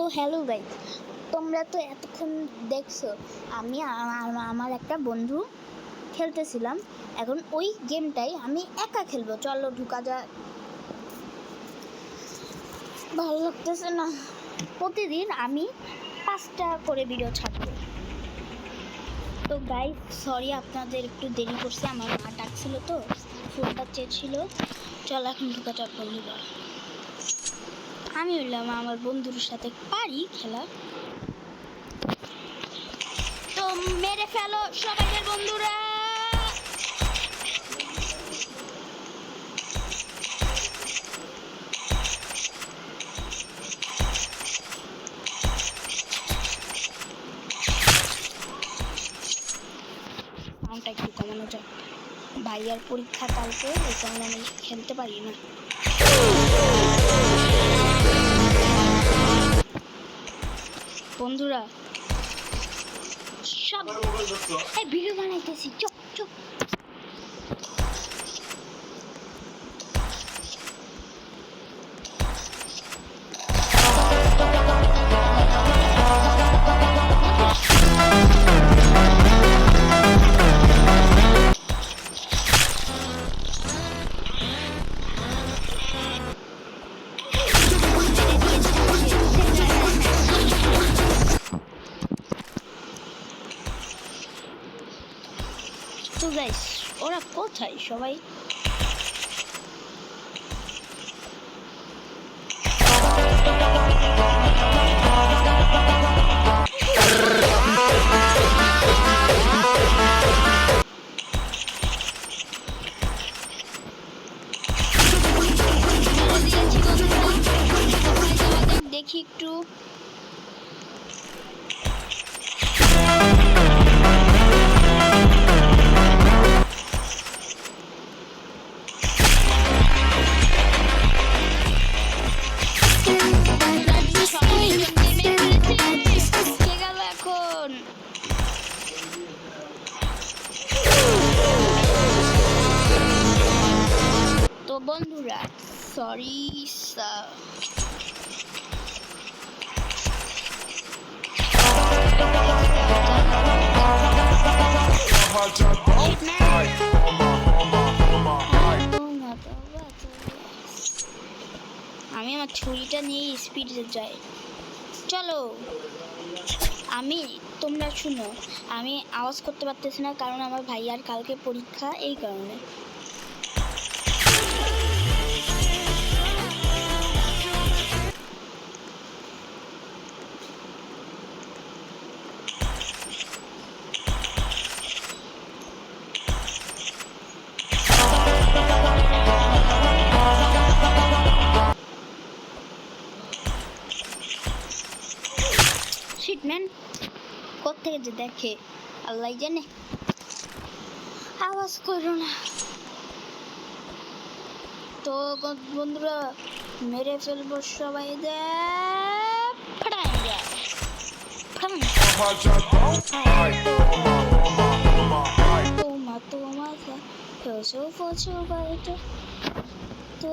তো hello guys, তোমরা তো এতক্ষণ দেখছো আমি আমার একটা বন্ধু খেলতেছিলাম। এখন ওই গেমটাই আমি একা খেলবো। চলো ঢুকা যাক। ভালো লাগতেছে না। প্রতিদিন আমি 5টা করে ভিডিও ছাড়বো। তো গাইস সরি, আপনাদের একটু দেরি করছে, আমার মা ডাকছিল তো, ফোনটা চেয়েছিল। চলো এখন ঢুকা যাক বন্ধুরা। আমি বললাম আমার বন্ধুর সাথে পারি খেলা, তো মেরে ফেলো সবাইকে বন্ধুরা। সাউন্ডটা একটু কমানো যাক, ভাইয়ার পরীক্ষা কালকে, এই কারণে আমি খেলতে পারি না। বন্ধুরা সব ভিডিও বানাইতেছি, চুপ চুপ। তো গাইস ওরা কোথায় সবাই? দেখি একটু। তো বন্ধুরা সরি আমি আমার ছুরিটা নিয়ে স্পিডে যাই। চলো তোমরা শুনো, আমি আওয়াজ করতে পারতেছি না কারণ আমার ভাইয়ার কালকে পরীক্ষা, এই কারণে। শিটম্যান কোত্থেকে যে দেখে আল্লাহ জানে। আওয়াজ করো না। তো বন্ধুরা মেরে ফেলবো সবাই। তো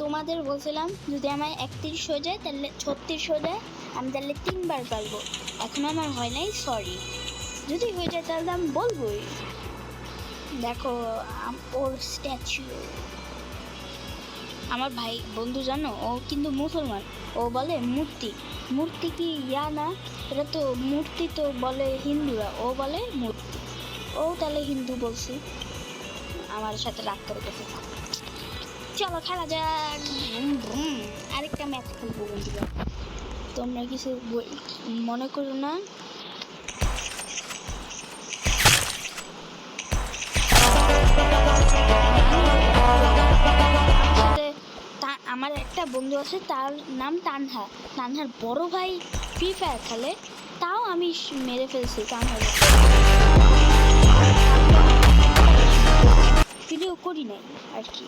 তোমাদের বলছিলাম যদি আমার 31 হয়ে যায় তাহলে 36 হয়ে যায়, আমি তাহলে 3বার পারবো। এখন আমার হয় নাই, সরি। যদি হয়ে যায় তাহলে আমি বলবোই। দেখো ওর স্ট্যাচু। আমার ভাই বন্ধু জানো, ও কিন্তু মুসলমান। ও বলে মূর্তি। মূর্তি কি ইয়া না, এটা তো মূর্তি তো বলে হিন্দুরা, ও বলে মূর্তি। ও তাহলে হিন্দু বলছি, আমার সাথে রাগ করে গেছে। চলো খেলা যাক। আরেকটা ম্যাচ খেলবো বন্ধুরা, তোমরা কিছু মনে করো না। আমার একটা বন্ধু আছে, তার নাম তানহা। তানহার বড় ভাই ফ্রি ফায়ার খেলে, তাও আমি মেরে ফেলছি তানহার। ভিডিও করি নাই আর কি।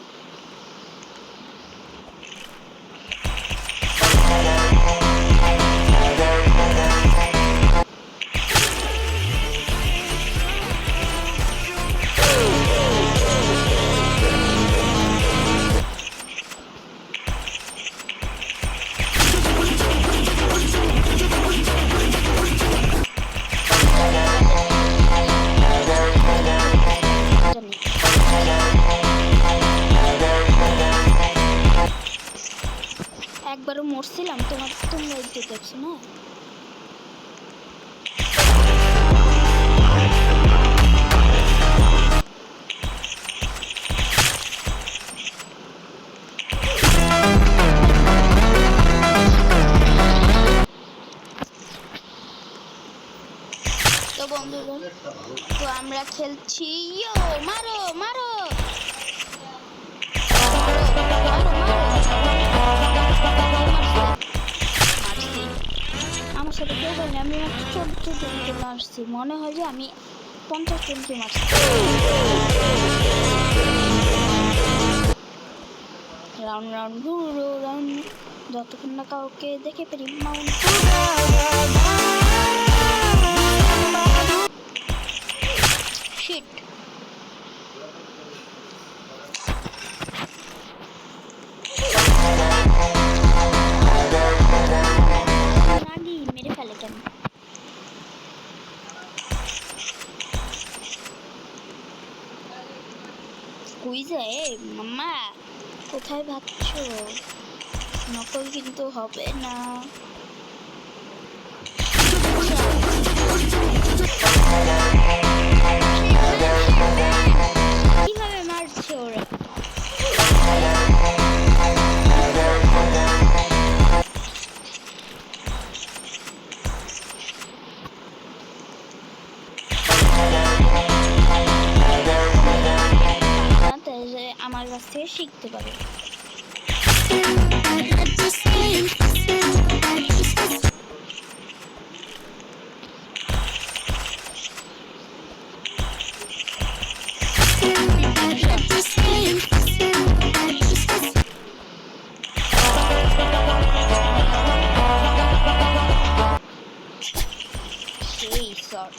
মরছিলাম, তোমরা একটু দেখছো না। তো বন্ধুরা, তো আমরা খেলছি। ইয়ো মারো মারো আমার সাথে কেউ বলেনি, আমি মাত্র 14 জনকে মারছি। মনে হয় যে আমি 50 জনকে মারছি। রাউন্ড রাউন্ড ঘুরো রাউন্ড, যতক্ষণ না কাউকে দেখে ফেলি মাউন্ট। শিট, আগেই মেরে ফেলে কেন? কুইজে মাম্মা কোথায় ভাবছো? নকল কিন্তু হবে না। কিভাবে মারছে ওরা? আমার কাছ থেকে শিখতে পারে। সেই শট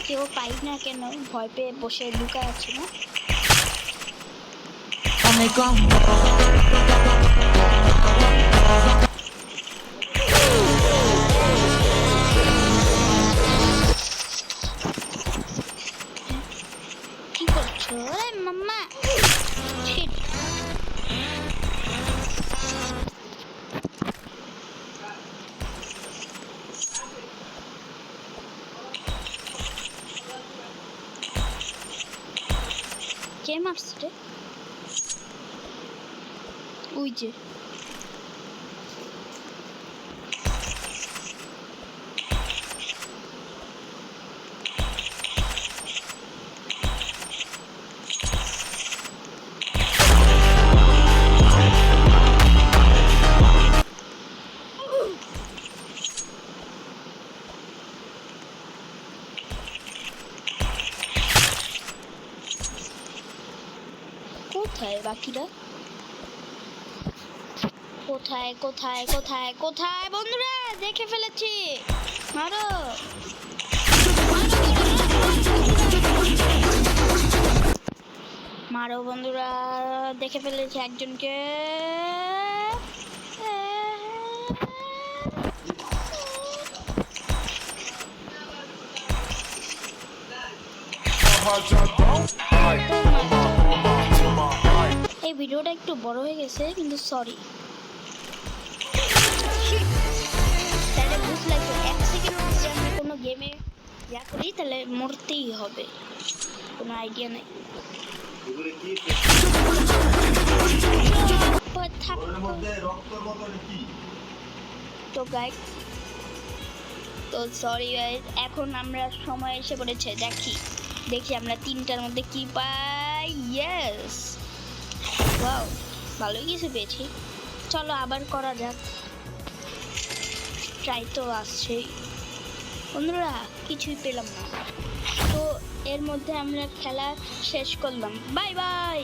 কেউ পাই না কেন? ভয় পেয়ে বসে লুকায় আছে না? কি করছো মাম্মা? কে মারছে রে? ওই যে কোথায় বাকিরা? কোথায় কোথায় কোথায় কোথায়? বন্ধুরা দেখে ফেলেছি, মারো মারো বন্ধুরা, দেখে ফেলেছি একজনকে। এই ভিডিওটা একটু বড় হয়ে গেছে, কিন্তু সরি। তাহলে বুঝলাই তো, 1 সেকেন্ড যদি আমরা কোনো গেমে করি তাহলে মরতেই হবে, কোনো আইডিয়া নেই। তো গাইস, তো সরি গাইস, এখন আমরা সময় এসে পড়েছে। দেখি আমরা 3টার মধ্যে কি পাই। ইয়েস, ওয়াও, ভালোই কিছু পেয়েছি। চলো আবার করা যাক, ট্রাই তো আসছেই। বন্ধুরা কিছুই পেলাম না, তো এর মধ্যে আমরা খেলা শেষ করলাম। Bye bye.